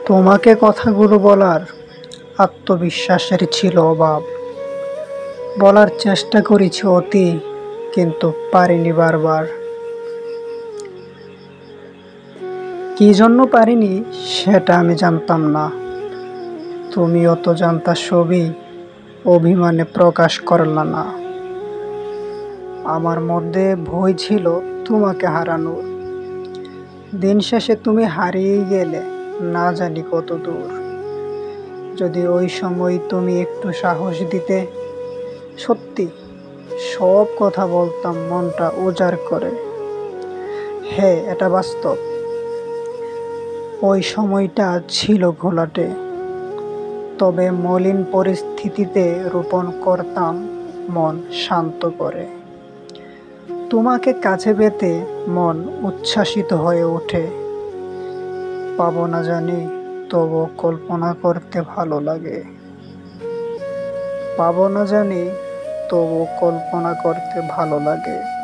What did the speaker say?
তোমাকে কথাগুলো বলার আত্মবিশ্বাসের ছিল অভাব। বলার চেষ্টা করেছি অতি, কিন্তু পারিনি বারবার। কি জন্য পারিনি সেটা আমি জানতাম না। তুমিও তো জানতা সবই, অভিমানে প্রকাশ করলা না। আমার মধ্যে ভয় ছিল তোমাকে হারানোর। দিন শেষে তুমি হারিয়ে গেলে না জানি কত দূর। যদি ওই সময় তুমি একটু সাহস দিতে, সত্যি সব কথা বলতাম মনটা উজাড় করে। হ্যাঁ, এটা বাস্তব। ওই সময়টা ছিল ঘোলাটে, তবে মলিন পরিস্থিতিতে রোপণ করতাম মন শান্ত করে। তোমাকে কাছে পেতে মন উচ্ছ্বাসিত হয়ে ওঠে। পাবো না জানি, তবু কল্পনা করতে ভালো লাগে। পাবো না জানি, তবু কল্পনা করতে ভালো লাগে।